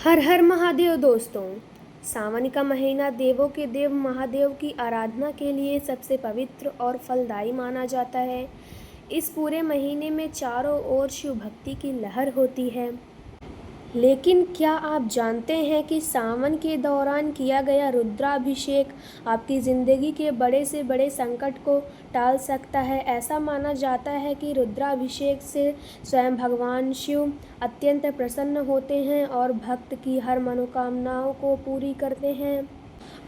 हर हर महादेव दोस्तों। सावन का महीना देवों के देव महादेव की आराधना के लिए सबसे पवित्र और फलदायी माना जाता है। इस पूरे महीने में चारों ओर शिव भक्ति की लहर होती है। लेकिन क्या आप जानते हैं कि सावन के दौरान किया गया रुद्राभिषेक आपकी ज़िंदगी के बड़े से बड़े संकट को टाल सकता है। ऐसा माना जाता है कि रुद्राभिषेक से स्वयं भगवान शिव अत्यंत प्रसन्न होते हैं और भक्त की हर मनोकामनाओं को पूरी करते हैं।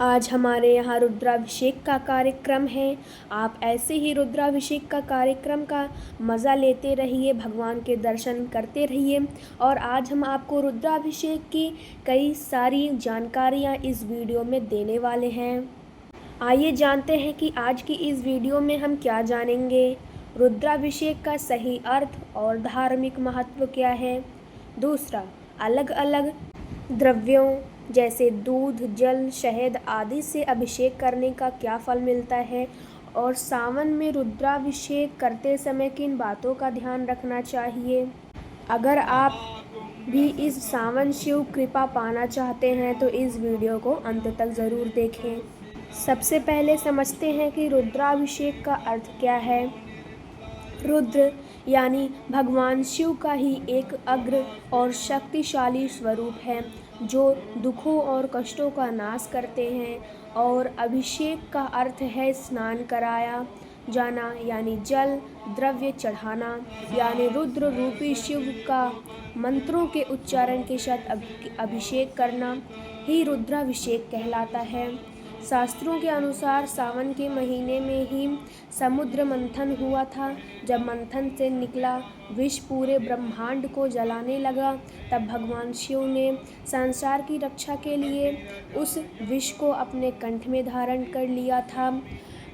आज हमारे यहाँ रुद्राभिषेक का कार्यक्रम है। आप ऐसे ही रुद्राभिषेक का कार्यक्रम का मज़ा लेते रहिए, भगवान के दर्शन करते रहिए। और आज हम आपको रुद्राभिषेक की कई सारी जानकारियाँ इस वीडियो में देने वाले हैं। आइए जानते हैं कि आज की इस वीडियो में हम क्या जानेंगे। रुद्राभिषेक का सही अर्थ और धार्मिक महत्व क्या है। दूसरा, अलग अलग द्रव्यों जैसे दूध, जल, शहद आदि से अभिषेक करने का क्या फल मिलता है। और सावन में रुद्राभिषेक करते समय किन बातों का ध्यान रखना चाहिए। अगर आप भी इस सावन शिव कृपा पाना चाहते हैं तो इस वीडियो को अंत तक ज़रूर देखें। सबसे पहले समझते हैं कि रुद्राभिषेक का अर्थ क्या है। रुद्र यानी भगवान शिव का ही एक अग्र और शक्तिशाली स्वरूप है जो दुखों और कष्टों का नाश करते हैं। और अभिषेक का अर्थ है स्नान कराया जाना यानी जल द्रव्य चढ़ाना, यानी रुद्र रूपी शिव का मंत्रों के उच्चारण के साथ अभिषेक करना ही रुद्राभिषेक कहलाता है। शास्त्रों के अनुसार सावन के महीने में ही समुद्र मंथन हुआ था। जब मंथन से निकला विष पूरे ब्रह्मांड को जलाने लगा, तब भगवान शिव ने संसार की रक्षा के लिए उस विष को अपने कंठ में धारण कर लिया था।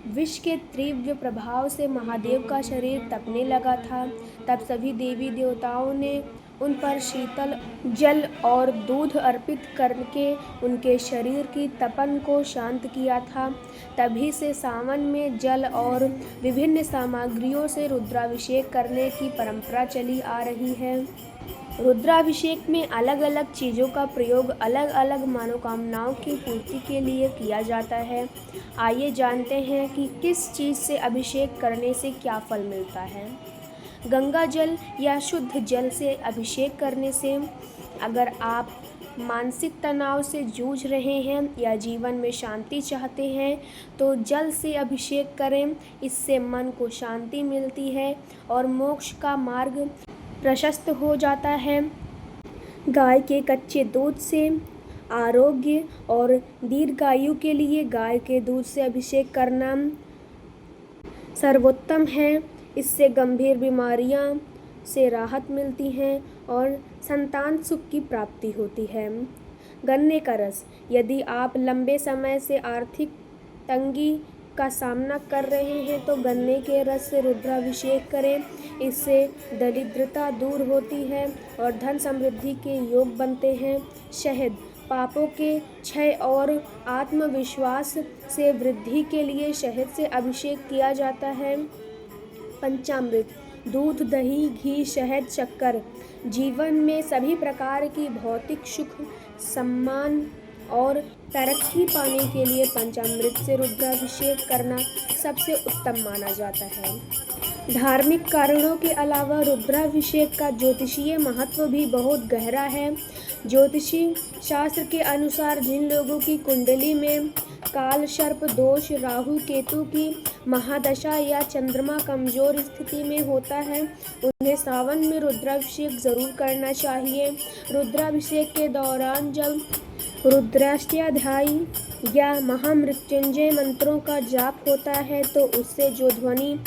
विष के तीव्र प्रभाव से महादेव का शरीर तपने लगा था। तब सभी देवी देवताओं ने उन पर शीतल जल और दूध अर्पित करके उनके शरीर की तपन को शांत किया था। तभी से सावन में जल और विभिन्न सामग्रियों से रुद्राभिषेक करने की परंपरा चली आ रही है। रुद्राभिषेक में अलग अलग चीज़ों का प्रयोग अलग अलग मनोकामनाओं की पूर्ति के लिए किया जाता है। आइए जानते हैं कि किस चीज़ से अभिषेक करने से क्या फल मिलता है। गंगा जल या शुद्ध जल से अभिषेक करने से अगर आप मानसिक तनाव से जूझ रहे हैं या जीवन में शांति चाहते हैं तो जल से अभिषेक करें। इससे मन को शांति मिलती है और मोक्ष का मार्ग प्रशस्त हो जाता है। गाय के कच्चे दूध से आरोग्य और दीर्घायु के लिए गाय के दूध से अभिषेक करना सर्वोत्तम है। इससे गंभीर बीमारियां से राहत मिलती है और संतान सुख की प्राप्ति होती है। गन्ने का रस, यदि आप लंबे समय से आर्थिक तंगी का सामना कर रहे हैं तो गन्ने के रस से रुद्राभिषेक करें। इससे दरिद्रता दूर होती है और धन समृद्धि के योग बनते हैं। शहद, पापों के क्षय और आत्मविश्वास से वृद्धि के लिए शहद से अभिषेक किया जाता है। पंचामृत, दूध, दही, घी, शहद, शक्कर जीवन में सभी प्रकार की भौतिक सुख, सम्मान और तरक्की पाने के लिए पंचामृत से रुद्राभिषेक करना सबसे उत्तम माना जाता है। धार्मिक कारणों के अलावा रुद्राभिषेक का ज्योतिषीय महत्व भी बहुत गहरा है। ज्योतिषी शास्त्र के अनुसार जिन लोगों की कुंडली में काल सर्प दोष, राहु केतु की महादशा या चंद्रमा कमजोर स्थिति में होता है, उन्हें सावन में रुद्राभिषेक जरूर करना चाहिए। रुद्राभिषेक के दौरान जब रुद्राष्टयाध्यायी या महामृत्युंजय मंत्रों का जाप होता है तो उससे जो ध्वनि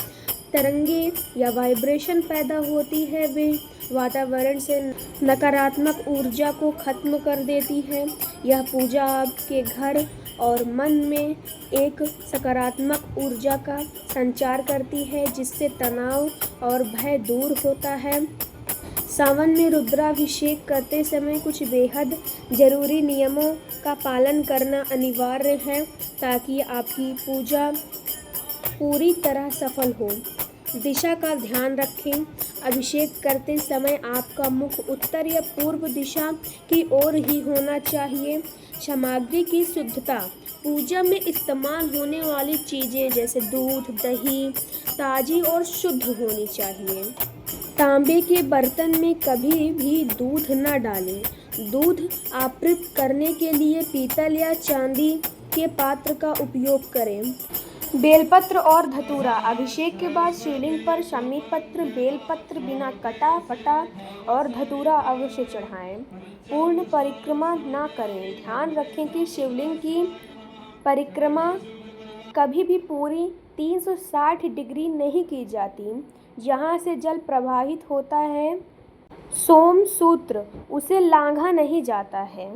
तरंगे या वाइब्रेशन पैदा होती है वे वातावरण से नकारात्मक ऊर्जा को खत्म कर देती है। यह पूजा आपके घर और मन में एक सकारात्मक ऊर्जा का संचार करती है जिससे तनाव और भय दूर होता है। सावन में रुद्राभिषेक करते समय कुछ बेहद ज़रूरी नियमों का पालन करना अनिवार्य है ताकि आपकी पूजा पूरी तरह सफल हो। दिशा का ध्यान रखें। अभिषेक करते समय आपका मुख उत्तर या पूर्व दिशा की ओर ही होना चाहिए। सामग्री की शुद्धता। पूजा में इस्तेमाल होने वाली चीज़ें जैसे दूध, दही ताज़ी और शुद्ध होनी चाहिए। तांबे के बर्तन में कभी भी दूध न डालें। दूध आपूर्ति करने के लिए पीतल या चांदी के पात्र का उपयोग करें। बेलपत्र और धतूरा। अभिषेक के बाद शिवलिंग पर शमीपत्र, बेलपत्र बिना कटा फटा और धतूरा अवश्य चढ़ाएं। पूर्ण परिक्रमा ना करें। ध्यान रखें कि शिवलिंग की परिक्रमा कभी भी पूरी 360 डिग्री नहीं की जाती। जहाँ से जल प्रवाहित होता है सोम सूत्र, उसे लांघा नहीं जाता है।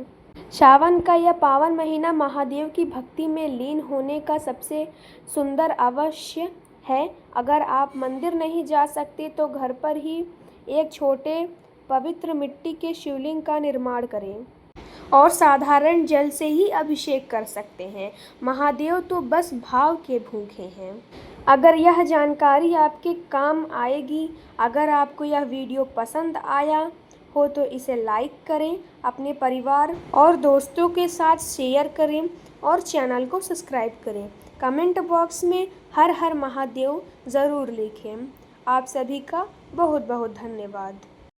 सावन का यह पावन महीना महादेव की भक्ति में लीन होने का सबसे सुंदर अवसर है। अगर आप मंदिर नहीं जा सकते तो घर पर ही एक छोटे पवित्र मिट्टी के शिवलिंग का निर्माण करें और साधारण जल से ही अभिषेक कर सकते हैं। महादेव तो बस भाव के भूखे हैं। अगर यह जानकारी आपके काम आएगी, अगर आपको यह वीडियो पसंद आया हो तो इसे लाइक करें, अपने परिवार और दोस्तों के साथ शेयर करें और चैनल को सब्सक्राइब करें। कमेंट बॉक्स में हर हर महादेव ज़रूर लिखें। आप सभी का बहुत बहुत धन्यवाद।